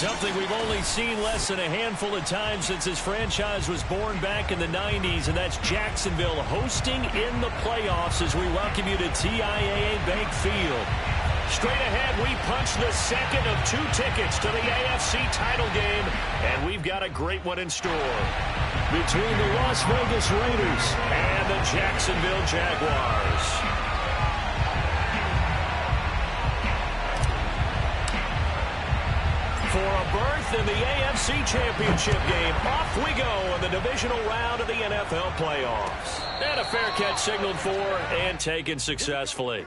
Something we've only seen less than a handful of times since this franchise was born back in the 90s, and that's Jacksonville hosting in the playoffs as we welcome you to TIAA Bank Field. Straight ahead, we punch the second of 2 tickets to the AFC title game, and we've got a great one in store. Between the Las Vegas Raiders and the Jacksonville Jaguars. For a berth in the AFC Championship game, off we go in the divisional round of the NFL playoffs. And a fair catch signaled for and taken successfully.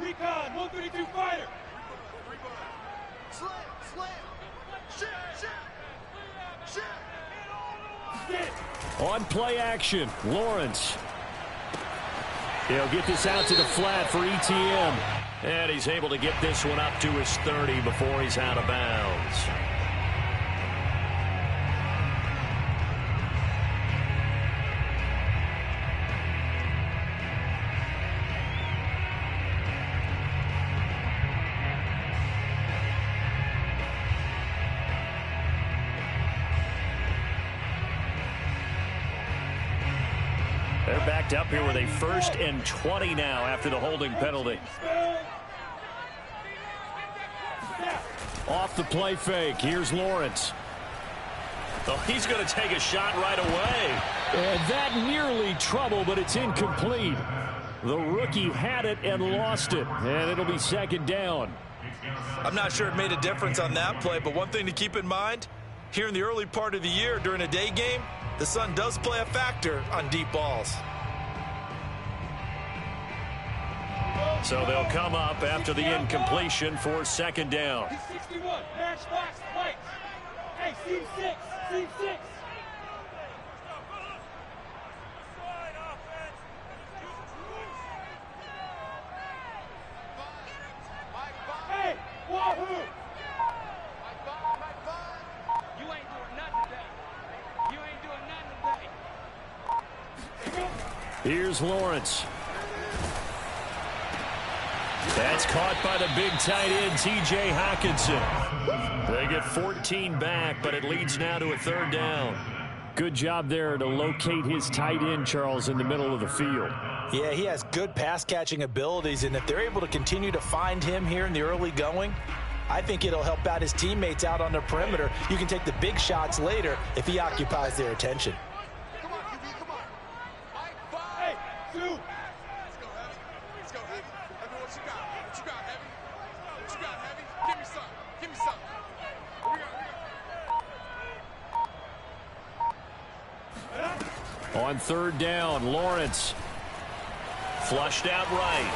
Recon, 132 fighter. On play action, Lawrence. He'll get this out to the flat for ETM. And he's able to get this one up to his 30 before he's out of bounds. They're backed up here with a 1st and 20 now after the holding penalty. Off the play fake. Here's Lawrence. Oh, he's going to take a shot right away. And that nearly trouble, but it's incomplete. The rookie had it and lost it. And it'll be 2nd down. I'm not sure it made a difference on that play, but one thing to keep in mind, here in the early part of the year during a day game, the sun does play a factor on deep balls. So they'll come up after the incompletion for 2nd down. 61, matchbox, fight. Hey, seam 6, seam 6. Hey, wahoo! You ain't doing nothing today. You ain't doing nothing today. Here's Lawrence. That's caught by the big tight end, T.J. Hockenson. They get 14 back, but it leads now to a 3rd down. Good job there to locate his tight end, Charles, in the middle of the field. Yeah, he has good pass-catching abilities, and if they're able to continue to find him here in the early going, I think it'll help out his teammates out on the perimeter. You can take the big shots later if he occupies their attention. Come on, QB, come on. Hey, 2. Let's go, Heavy. Let's go, Heavy. Heavy, what you got? What you got, Heavy? What you got, Heavy? Give me some. Give me some. Here we go. On 3rd down, Lawrence. Flushed out right.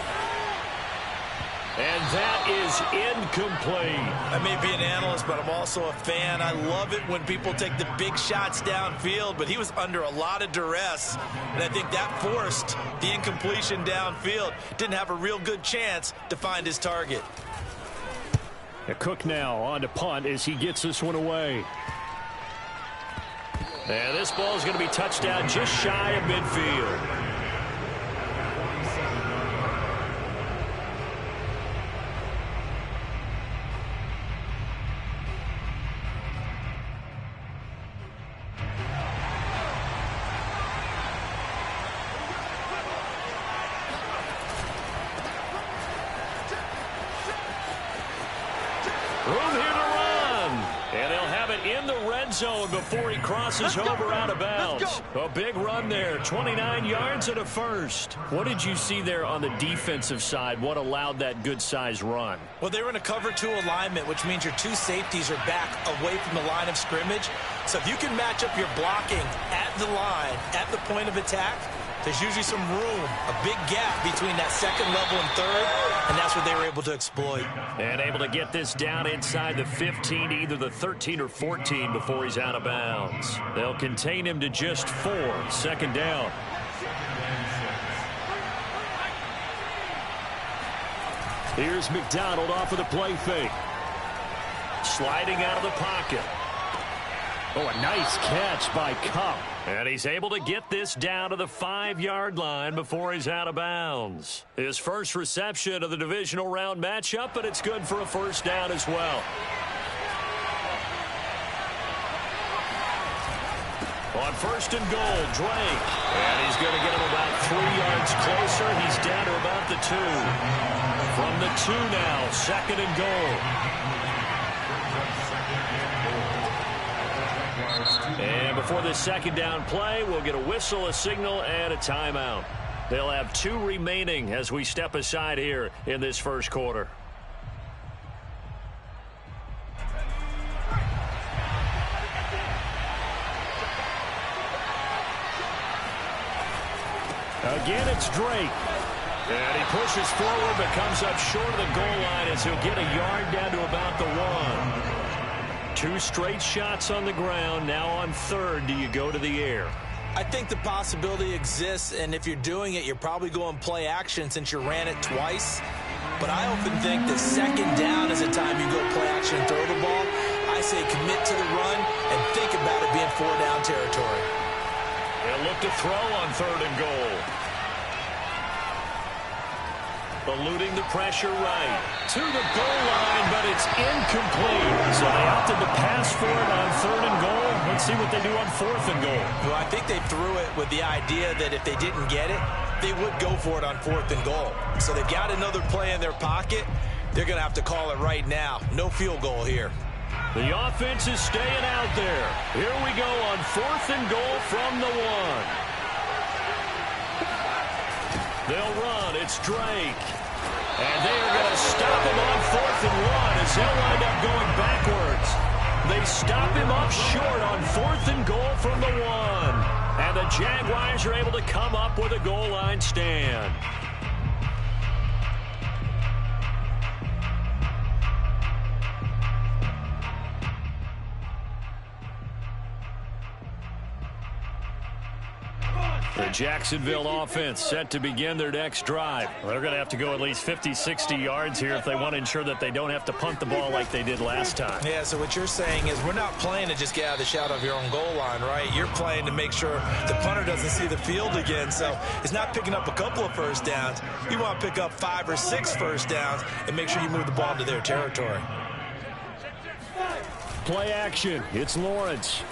And that is incomplete. I may be an analyst, but I'm also a fan. I love it when people take the big shots downfield, but he was under a lot of duress, and I think that forced the incompletion downfield. Didn't have a real good chance to find his target. Cook now on to punt as he gets this one away. And this ball is going to be touchdown just shy of midfield. Room here to run. And they'll have it in the red zone before he crosses over out of bounds. A big run there, 29 yards and a 1st. What did you see there on the defensive side? What allowed that good-sized run? Well, they were in a cover 2 alignment, which means your 2 safeties are back away from the line of scrimmage. So if you can match up your blocking at the line, at the point of attack, there's usually some room, a big gap between that 2nd level and 3rd. and that's what they were able to exploit. And able to get this down inside the 15, either the 13 or 14 before he's out of bounds. They'll contain him to just 4. 2nd down. Here's McDonald off of the play fake. Sliding out of the pocket. Oh, a nice catch by Cup. And he's able to get this down to the 5-yard line before he's out of bounds. His first reception of the divisional round matchup, but it's good for a 1st down as well. On 1st and goal, Drake. And he's going to get him about 3 yards closer. He's down to about the 2. From the 2 now, 2nd and goal. And before this 2nd down play, we'll get a whistle, a signal, and a timeout. They'll have 2 remaining as we step aside here in this 1st quarter. Again, it's Drake. And he pushes forward, but comes up short of the goal line as he'll get a yard down to about the 1. 2 straight shots on the ground. Now on 3rd, do you go to the air? I think the possibility exists, and if you're doing it, you're probably going play action since you ran it twice. But I often think that 2nd down is the time you go play action and throw the ball. I say commit to the run and think about it being 4-down territory. They'll look to throw on 3rd and goal. Eluding the pressure right to the goal line, but it's incomplete. So they opted to pass for it on 3rd and goal. Let's see what they do on 4th and goal. Well, I think they threw it with the idea that if they didn't get it, they would go for it on 4th and goal. So they've got another play in their pocket. They're going to have to call it right now. No field goal here. The offense is staying out there. Here we go on 4th and goal from the 1. They'll run. It's Drake. And they are going to stop him on 4th and 1 as he'll wind up going backwards. They stop him up short on 4th and goal from the 1. And the Jaguars are able to come up with a goal line stand. The Jacksonville offense set to begin their next drive. They're going to have to go at least 50, 60 yards here if they want to ensure that they don't have to punt the ball like they did last time. Yeah, so what you're saying is we're not playing to just get out of the shadow of your own goal line, right? You're playing to make sure the punter doesn't see the field again. So it's not picking up a couple of 1st downs. You want to pick up 5 or 6 1st downs and make sure you move the ball into their territory. Play action. It's Lawrence.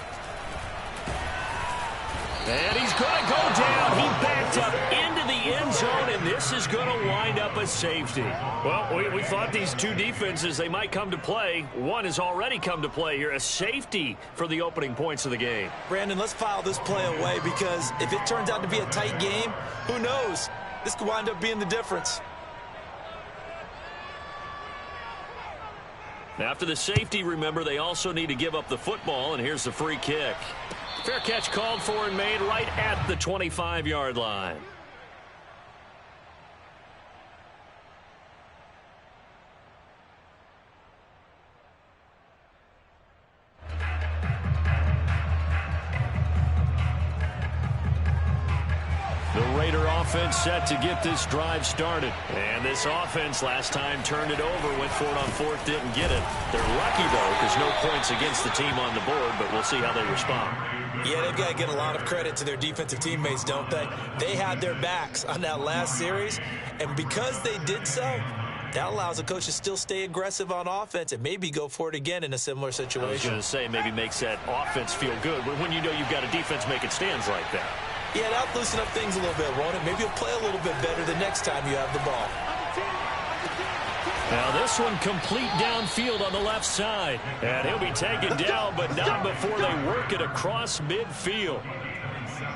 And he's going to go down. He backed up into the end zone, and this is going to wind up a safety. Well, we thought these 2 defenses, they might come to play. One has already come to play here, a safety for the opening points of the game. Brandon, let's file this play away because if it turns out to be a tight game, who knows? This could wind up being the difference. After the safety, remember, they also need to give up the football, and here's the free kick. Fair catch called for and made right at the 25-yard line. The Raider offense set to get this drive started. And this offense last time turned it over, went for it on 4th, didn't get it. They're lucky, though, because no points against the team on the board, but we'll see how they respond. Yeah, they've got to get a lot of credit to their defensive teammates, don't they? They had their backs on that last series, and because they did so, that allows the coach to still stay aggressive on offense and maybe go for it again in a similar situation. I was going to say maybe makes that offense feel good, but when you know you've got a defense making stands like that. Yeah, that'll loosen up things a little bit, won't it? Maybe you'll play a little bit better the next time you have the ball. Now this one complete downfield on the left side. And he'll be taken down, but not before they work it across midfield.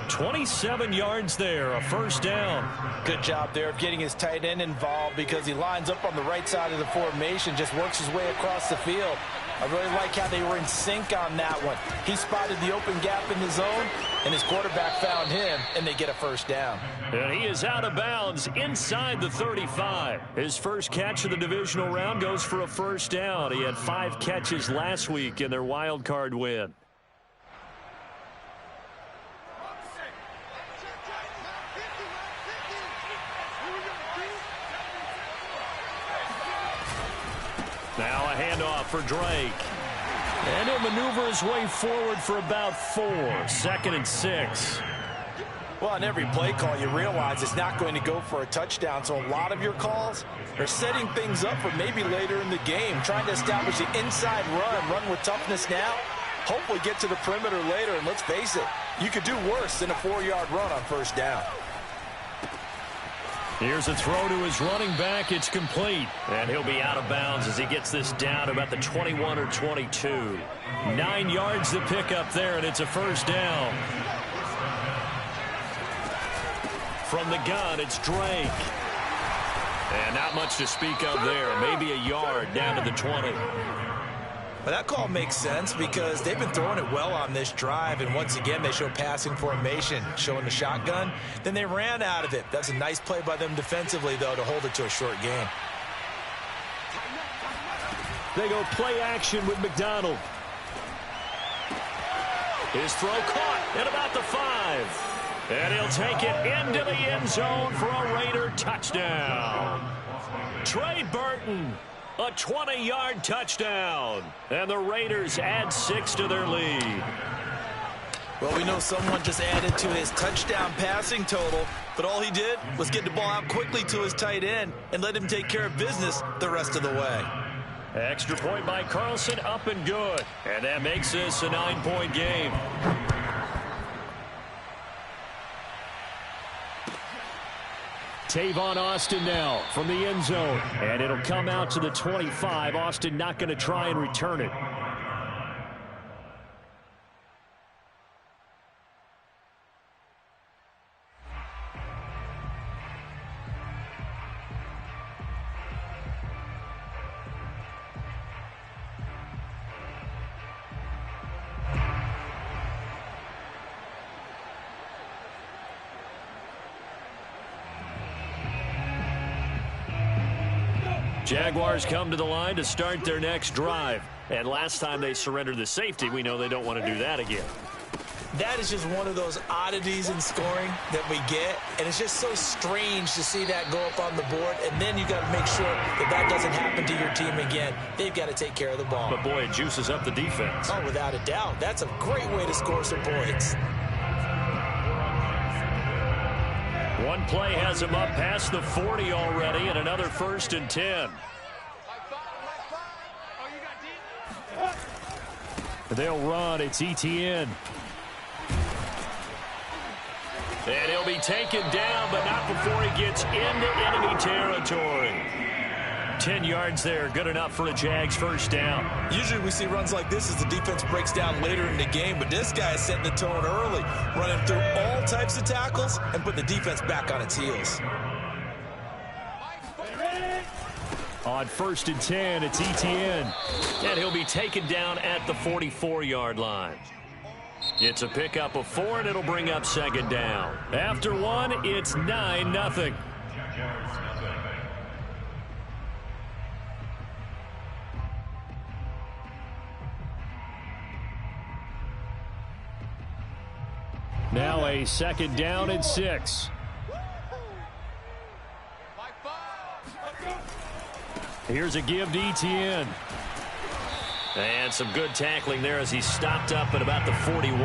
27 yards there, a 1st down. Good job there of getting his tight end involved because he lines up on the right side of the formation, just works his way across the field. I really like how they were in sync on that one. He spotted the open gap in the zone, and his quarterback found him, and they get a first down. And he is out of bounds inside the 35. His first catch of the divisional round goes for a first down. He had 5 catches last week in their wild card win. Now a handoff for Drake. And he'll maneuver his way forward for about 4. 2nd and 6. Well, on every play call, you realize it's not going to go for a touchdown. So a lot of your calls are setting things up for maybe later in the game, trying to establish the inside run with toughness now, hopefully get to the perimeter later. And let's face it, you could do worse than a 4-yard run on first down. Here's a throw to his running back. It's complete. And he'll be out of bounds as he gets this down about the 21 or 22. 9 yards to pick up there, and it's a first down. From the gun, it's Drake. And not much to speak of there. Maybe a yard down to the 20. But that call makes sense because they've been throwing it well on this drive, and once again they show passing formation, showing the shotgun. Then they ran out of it. That's a nice play by them defensively, though, to hold it to a short game. They go play action with McDonald. His throw caught at about the 5. And he'll take it into the end zone for a Raider touchdown. Trey Burton. A 20-yard touchdown. And the Raiders add 6 to their lead. Well, we know someone just added to his touchdown passing total, but all he did was get the ball out quickly to his tight end and let him take care of business the rest of the way. Extra point by Carlson, up and good. And that makes this a 9-point game. Tavon Austin now from the end zone. And it'll come out to the 25. Austin not going to try and return it. Jaguars come to the line to start their next drive. And last time they surrendered the safety, we know they don't want to do that again. That is just one of those oddities in scoring that we get, and it's just so strange to see that go up on the board, and then you got to make sure that that doesn't happen to your team again. They've got to take care of the ball. But boy, it juices up the defense. Oh, without a doubt. That's a great way to score some points. One play has him up past the 40 already, and another 1st and 10. They'll run. It's ETN. And he'll be taken down, but not before he gets into enemy territory. 10 yards there, good enough for a Jags first down. Usually we see runs like this as the defense breaks down later in the game, but this guy is setting the tone early, running through all types of tackles and putting the defense back on its heels. On 1st and 10, it's ETN. And he'll be taken down at the 44-yard line. It's a pickup of 4, and it'll bring up 2nd down. After 1, it's 9-0. Now a 2nd down and 6. Here's a give to ETN. And some good tackling there as he stopped up at about the 41.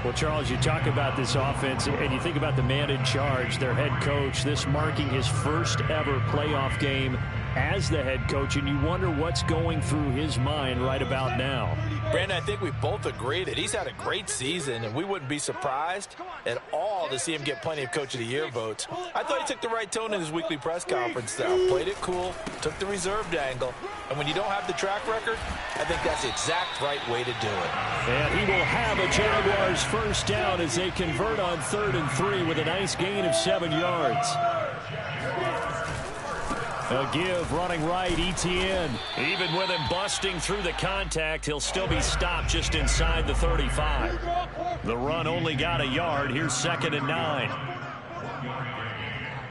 Well, Charles, you talk about this offense, and you think about the man in charge, their head coach, this marking his first ever playoff game as the head coach, and you wonder what's going through his mind right about now. Brandon, I think we both agree that he's had a great season, and we wouldn't be surprised at all to see him get plenty of Coach of the Year votes. I thought he took the right tone in his weekly press conference, though. Played it cool, took the reserved angle, and when you don't have the track record, I think that's the exact right way to do it. And he will have a Jaguars first down as they convert on 3rd and 3 with a nice gain of 7 yards. A give running right, ETN. Even with him busting through the contact, he'll still be stopped just inside the 35. The run only got a yard. Here's 2nd and 9.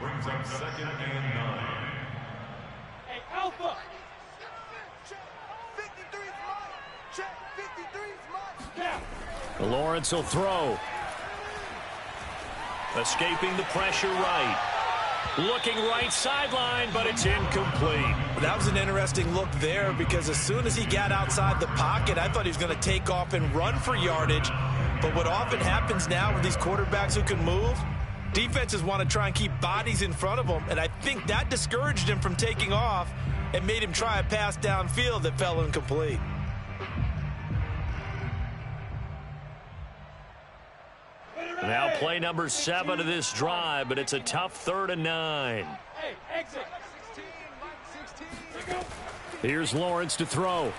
Brings up 2nd and 9. Hey, Alpha! Check. 53's mine. Check. 53's mine. Yeah. Lawrence will throw. Escaping the pressure right. Looking right sideline, but it's incomplete. That was an interesting look there because as soon as he got outside the pocket, I thought he was going to take off and run for yardage. But what often happens now with these quarterbacks who can move, defenses want to try and keep bodies in front of them, and I think that discouraged him from taking off and made him try a pass downfield that fell incomplete. Now play number 7 of this drive, but it's a tough 3rd and 9. Hey, exit. 16. Here's Lawrence to throw.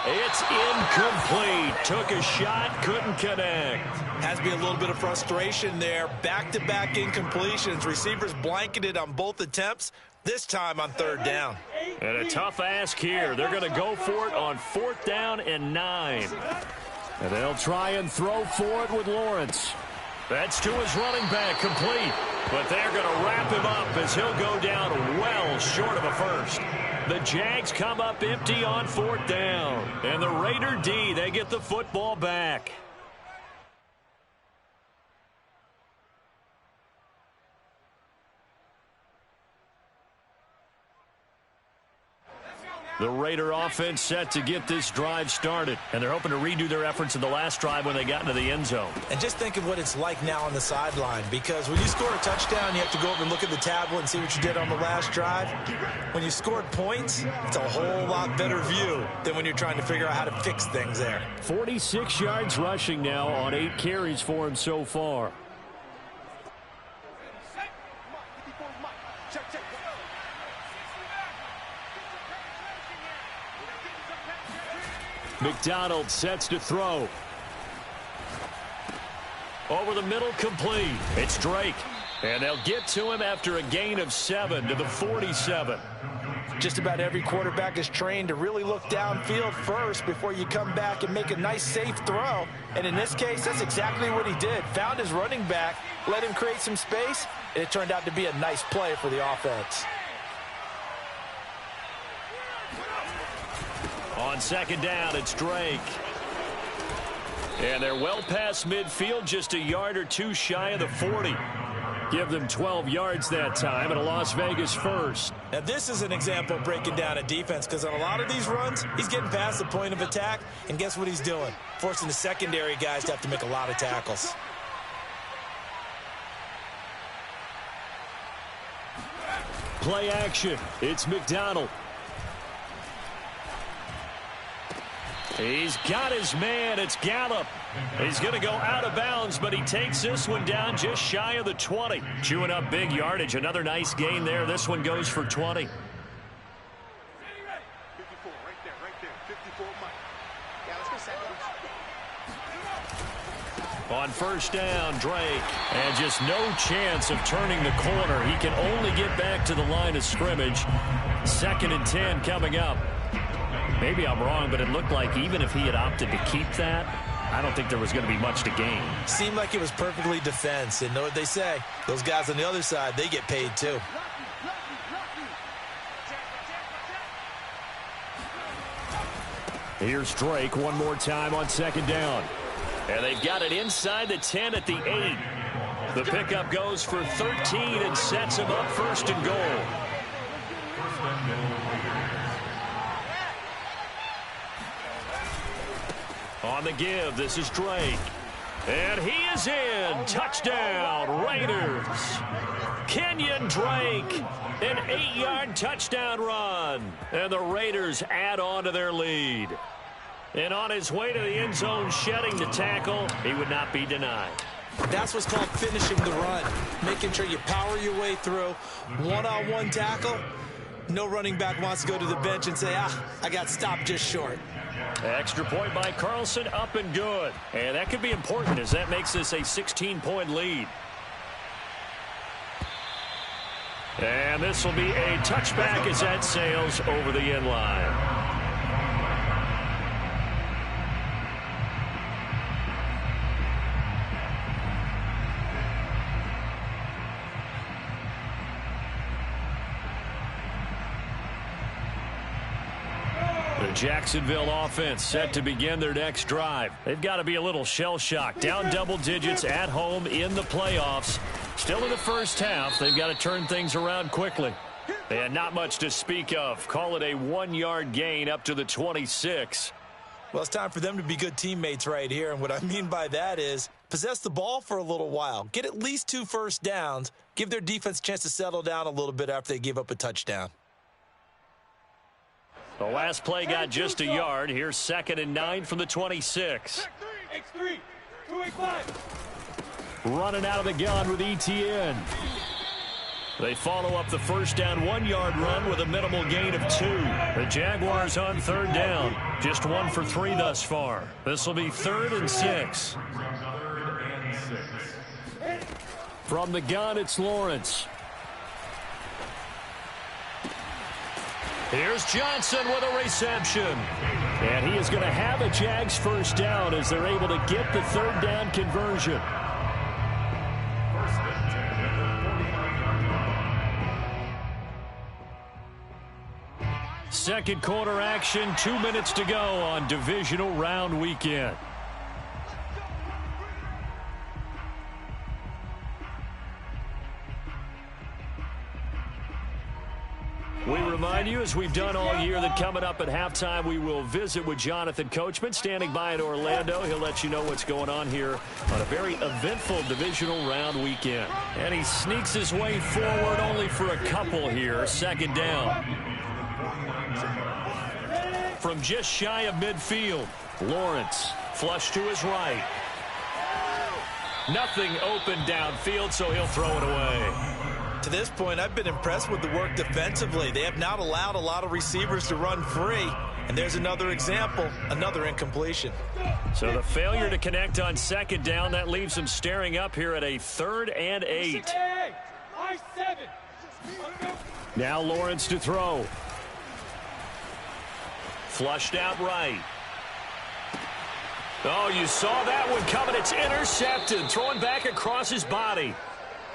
It's incomplete. Took a shot, couldn't connect. Has to be a little bit of frustration there. Back-to-back incompletions. Receivers blanketed on both attempts, this time on 3rd down. And a tough ask here. They're going to go for it on 4th down and 9. And they'll try and throw for it with Lawrence. That's to his running back, complete. But they're going to wrap him up as he'll go down well short of a first. The Jags come up empty on 4th down. And the Raider D, they get the football back. The Raider offense set to get this drive started. And they're hoping to redo their efforts in the last drive when they got into the end zone. And just think of what it's like now on the sideline, because when you score a touchdown, you have to go over and look at the tablet and see what you did on the last drive. When you scored points, it's a whole lot better view than when you're trying to figure out how to fix things there. 46 yards rushing now on 8 carries for him so far. McDonald sets to throw. Over the middle, complete. It's Drake. And they'll get to him after a gain of 7 to the 47. Just about every quarterback is trained to really look downfield first before you come back and make a nice, safe throw. And in this case, that's exactly what he did. Found his running back, let him create some space, and it turned out to be a nice play for the offense. On 2nd down, it's Drake. And they're well past midfield, just a yard or 2 shy of the 40. Give them 12 yards that time, and a Las Vegas first. Now, this is an example of breaking down a defense, because on a lot of these runs, he's getting past the point of attack, and guess what he's doing? Forcing the secondary guys to have to make a lot of tackles. Play action. It's McDonald. He's got his man. It's Gallup. He's going to go out of bounds, but he takes this one down just shy of the 20. Chewing up big yardage. Another nice gain there. This one goes for 20. 54, right there. 54 Mike. Yeah, let's go On 1st down, Drake. And just no chance of turning the corner. He can only get back to the line of scrimmage. 2nd and 10 coming up. Maybe I'm wrong, but it looked like even if he had opted to keep that, I don't think there was going to be much to gain. Seemed like it was perfectly defense. And know what they say? Those guys on the other side, they get paid too. Here's Drake one more time on 2nd down. And they've got it inside the 10 at the 8. The pickup goes for 13 and sets him up 1st and goal. On the give, this is Drake. And he is in. Touchdown, Raiders. Kenyon Drake, an 8-yard touchdown run. And the Raiders add on to their lead. And on his way to the end zone, shedding the tackle, he would not be denied. That's what's called finishing the run. Making sure you power your way through. One-on-one tackle. No running back wants to go to the bench and say, I got stopped just short. Extra point by Carlson, up and good. And that could be important as that makes this a 16-point lead. And this will be a touchback as that sails over the end line. The Jacksonville offense set to begin their next drive. They've got to be a little shell-shocked. Down double digits at home in the playoffs. Still in the first half. They've got to turn things around quickly. And not much to speak of. Call it a 1-yard gain up to the 26. Well, it's time for them to be good teammates right here. And what I mean by that is possess the ball for a little while. Get at least 2 first downs. Give their defense a chance to settle down a little bit after they give up a touchdown. The last play got just a yard. Here's 2nd and 9 from the 26. X3, 285. Running out of the gun with ETN. They follow up the first down 1-yard run with a minimal gain of 2. The Jaguars on 3rd down. Just 1 for 3 thus far. This will be 3rd and 6. From the gun, it's Lawrence. Here's Johnson with a reception. And he is going to have a Jags first down as they're able to get the 3rd down conversion. Second quarter action, 2 minutes to go on divisional round weekend. We remind you, as we've done all year, that coming up at halftime, we will visit with Jonathan Coachman, standing by in Orlando. He'll let you know what's going on here on a very eventful divisional round weekend. And he sneaks his way forward only for a couple here. 2nd down. From just shy of midfield, Lawrence flush to his right. Nothing open downfield, so he'll throw it away. To this point, I've been impressed with the work defensively. They have not allowed a lot of receivers to run free. And there's another example, another incompletion. So the failure to connect on 2nd down, that leaves them staring up here at a 3rd and 8. Now Lawrence to throw. Flushed out right. Oh, you saw that one coming. It's intercepted. Throwing back across his body.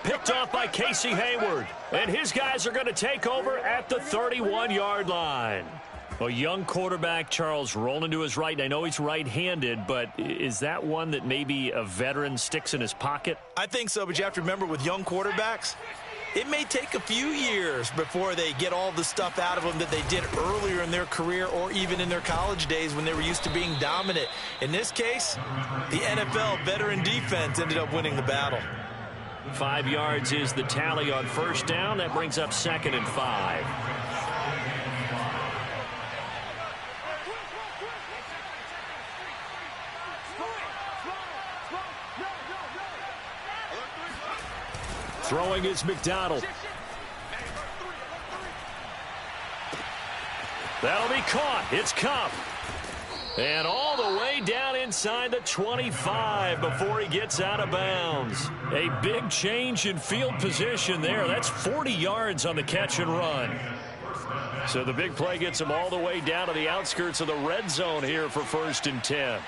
Picked off by Casey Hayward. And his guys are going to take over at the 31-yard line. A young quarterback, Charles, rolling to his right. And I know he's right-handed, but is that one that maybe a veteran sticks in his pocket? I think so, but you have to remember with young quarterbacks, it may take a few years before they get all the stuff out of them that they did earlier in their career or even in their college days when they were used to being dominant. In this case, the NFL veteran defense ended up winning the battle. 5 yards is the tally on 1st down. That brings up 2nd and 5. Throwing is McDonald. That'll be caught. It's Cup. And all the way down inside the 25 before he gets out of bounds. A big change in field position there. That's 40 yards on the catch and run. So the big play gets him all the way down to the outskirts of the red zone here for 1st and 10.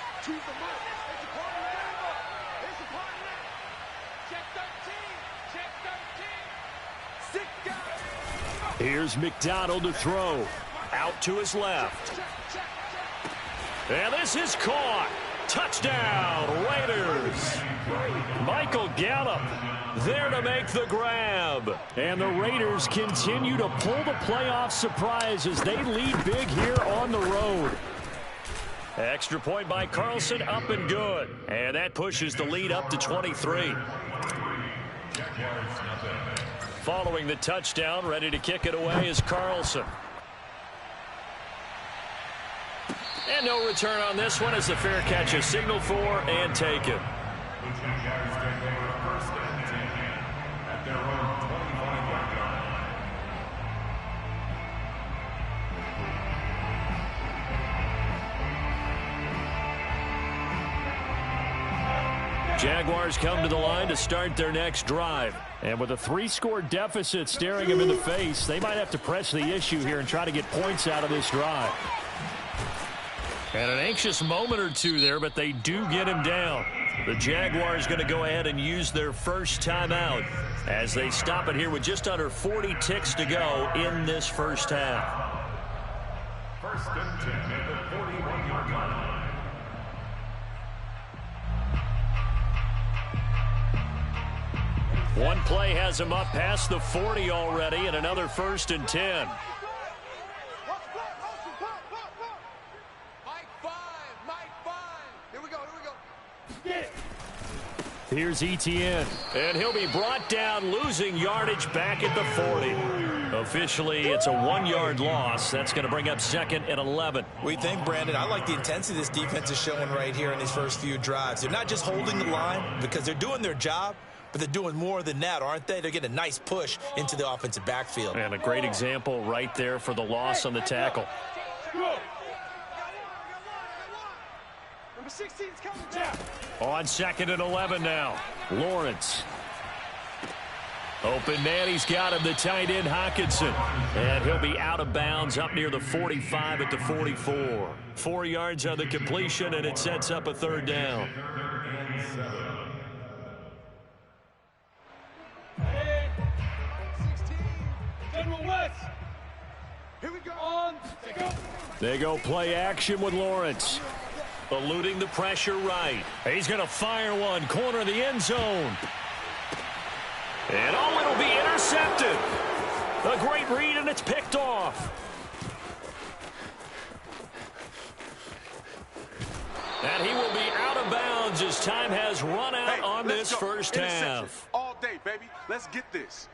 Here's McDonald to throw. Out to his left. And this is caught. Touchdown, Raiders. Michael Gallup there to make the grab. And the Raiders continue to pull the playoff surprise as they lead big here on the road. Extra point by Carlson, up and good. And that pushes the lead up to 23. Following the touchdown, ready to kick it away is Carlson. And no return on this one as the fair catch is signaled for and taken. Jaguars come to the line to start their next drive. And with a 3-score deficit staring them in the face, they might have to press the issue here and try to get points out of this drive. And an anxious moment or two there, but they do get him down. The Jaguars going to go ahead and use their first timeout as they stop it here with just under 40 ticks to go in this first half. First and 10 at the 41-yard line. One play has him up past the 40 already, and another first and 10. Mike 5, Mike 5. Here we go, here we go. Here's Etienne, and he'll be brought down, losing yardage back at the 40. Officially, it's a 1-yard loss. That's going to bring up 2nd and 11. We think, Brandon, I like the intensity this defense is showing right here in these first few drives. They're not just holding the line because they're doing their job, but they're doing more than that, aren't they? They're getting a nice push into the offensive backfield. And a great example right there for the loss on the tackle. Number 16's coming down. On 2nd and 11 now. Lawrence. Open man, he's got him, the tight end Hockenson. And he'll be out of bounds up near the 45 at the 44. 4 yards on the completion, and it sets up a 3rd down. Here we go. On. They go play action with Lawrence. Eluding the pressure right. He's going to fire one. Corner of the end zone. And oh, it'll be intercepted. A great read, and it's picked off. And he will be out of bounds as time has run out on this first half. All day, baby. Let's get this.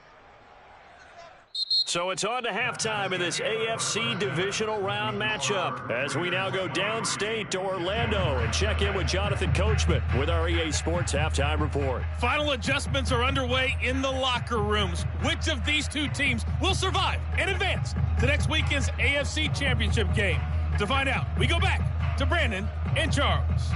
So it's on to halftime in this AFC divisional round matchup as we now go downstate to Orlando and check in with Jonathan Coachman with our EA Sports Halftime Report. Final adjustments are underway in the locker rooms. Which of these two teams will survive and advance to next weekend's AFC Championship game? To find out, we go back to Brandon and Charles.